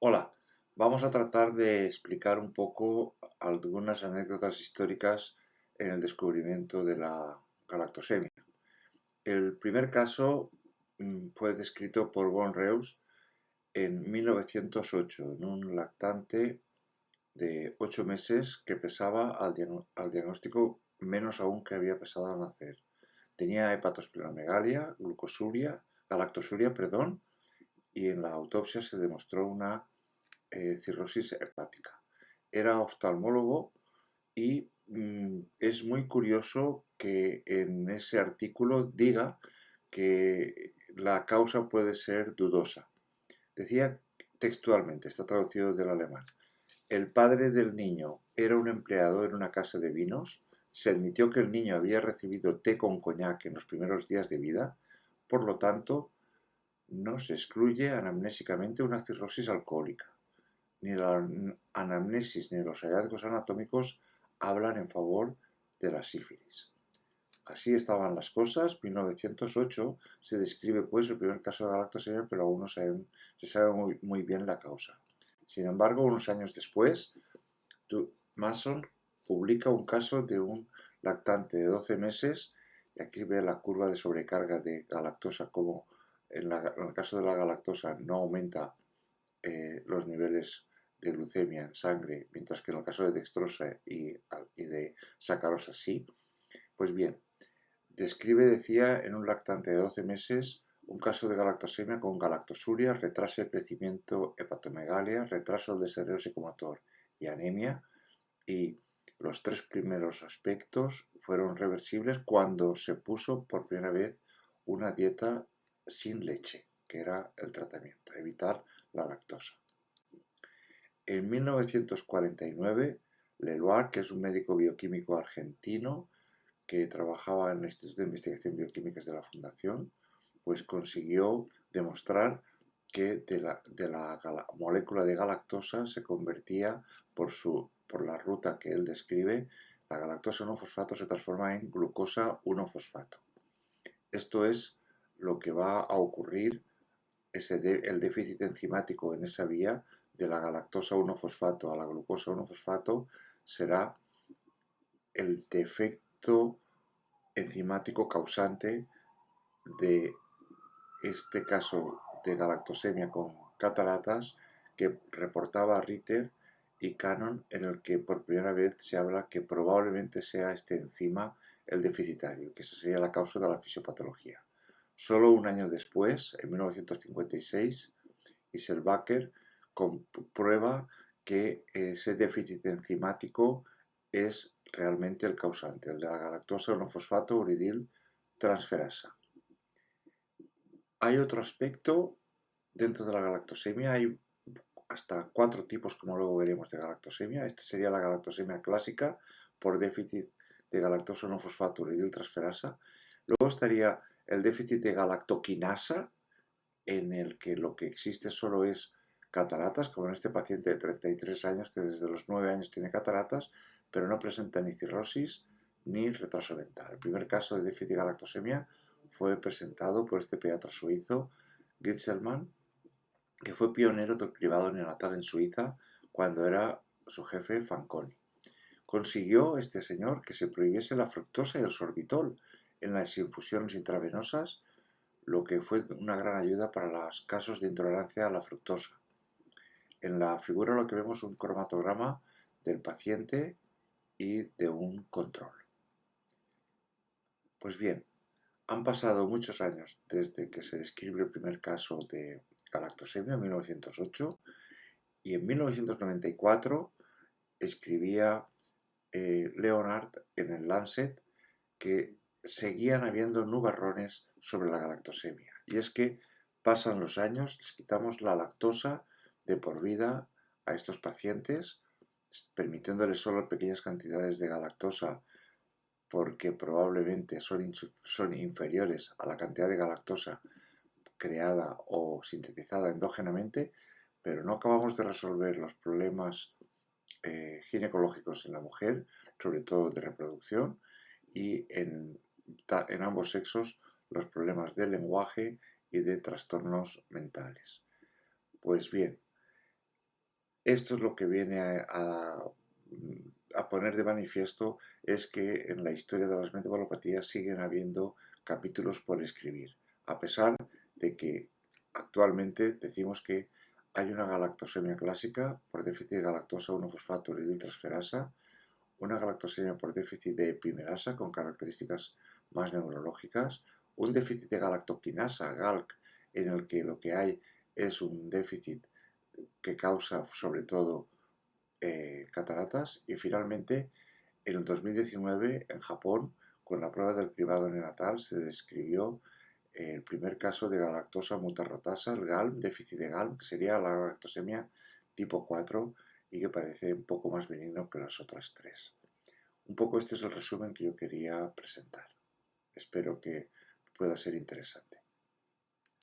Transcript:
Hola, vamos a tratar de explicar un poco algunas anécdotas históricas en el descubrimiento de la galactosemia. El primer caso fue descrito por von Reus en 1908 en un lactante de 8 meses que pesaba al diagnóstico menos aún que había pesado al nacer. Tenía hepatosplenomegalia, galactosuria, perdón, y en la autopsia se demostró una cirrosis hepática. Era oftalmólogo y es muy curioso que en ese artículo diga que la causa puede ser dudosa. Decía textualmente, está traducido del alemán: el padre del niño era un empleado en una casa de vinos. Se admitió que el niño había recibido té con coñac en los primeros días de vida. Por lo tanto, no se excluye anamnésicamente una cirrosis alcohólica. Ni la anamnesis ni los hallazgos anatómicos hablan en favor de la sífilis. Así estaban las cosas. 1908 se describe pues el primer caso de galactosemia, pero aún no se sabe muy bien la causa. Sin embargo, unos años después, Mason publica un caso de un lactante de 12 meses, y aquí ve la curva de sobrecarga de galactosa, como en el caso de la galactosa no aumenta los niveles de glucemia en sangre, mientras que en el caso de dextrosa y de sacarosa sí. Pues bien, decía, en un lactante de 12 meses un caso de galactosemia con galactosuria, retraso de crecimiento, hepatomegalia, retraso del desarrollo psicomotor y anemia, y los tres primeros aspectos fueron reversibles cuando se puso por primera vez una dieta sin leche, que era el tratamiento, evitar la lactosa. En 1949, Leloir, que es un médico bioquímico argentino que trabajaba en el Instituto de Investigación Bioquímicas de la Fundación, pues consiguió demostrar que de la molécula de galactosa se convertía por la ruta que él describe, la galactosa 1-fosfato se transforma en glucosa 1-fosfato. Esto es lo que va a ocurrir, el déficit enzimático en esa vía de la galactosa 1-fosfato a la glucosa 1-fosfato será el defecto enzimático causante de este caso de galactosemia con cataratas que reportaba Ritter y Cannon, en el que por primera vez se habla que probablemente sea este enzima el deficitario, que esa sería la causa de la fisiopatología. Solo un año después, en 1956, Isselbacher comprueba que ese déficit enzimático es realmente el causante, el de la galactosa 1-fosfato uridil transferasa. Hay otro aspecto dentro de la galactosemia, hay hasta 4 tipos, como luego veremos, de galactosemia. Esta sería la galactosemia clásica por déficit de galactosa 1-fosfato uridil transferasa. Luego estaría el déficit de galactoquinasa, en el que lo que existe solo es cataratas, como en este paciente de 33 años que desde los 9 años tiene cataratas, pero no presenta ni cirrosis ni retraso mental. El primer caso de déficit de galactosemia fue presentado por este pediatra suizo, Gitzelman, que fue pionero del cribado neonatal en Suiza cuando era su jefe Fanconi. Consiguió este señor que se prohibiese la fructosa y el sorbitol en las infusiones intravenosas, lo que fue una gran ayuda para los casos de intolerancia a la fructosa. En la figura lo que vemos es un cromatograma del paciente y de un control. Pues bien, han pasado muchos años desde que se describe el primer caso de galactosemia en 1908, y en 1994 escribía Leonard en el Lancet que seguían habiendo nubarrones sobre la galactosemia. Y es que pasan los años, les quitamos la lactosa de por vida a estos pacientes, permitiéndoles solo pequeñas cantidades de galactosa porque probablemente son inferiores a la cantidad de galactosa creada o sintetizada endógenamente, pero no acabamos de resolver los problemas ginecológicos en la mujer, sobre todo de reproducción, y en ambos sexos los problemas del lenguaje y de trastornos mentales. Pues bien, Esto es lo que viene a poner de manifiesto es que en la historia de las metabolopatías siguen habiendo capítulos por escribir, a pesar de que actualmente decimos que hay una galactosemia clásica por déficit de galactosa 1-fosfato uridiltransferasa, una galactosemia por déficit de epimerasa con características más neurológicas, un déficit de galactoquinasa, GALC, en el que lo que hay es un déficit que causa sobre todo cataratas, y finalmente en el 2019 en Japón con la prueba del cribado neonatal se describió el primer caso de galactosa mutarrotasa, el GALM, déficit de GALM, que sería la galactosemia tipo 4 y que parece un poco más benigno que las otras tres. Un poco este es el resumen que yo quería presentar. Espero que pueda ser interesante.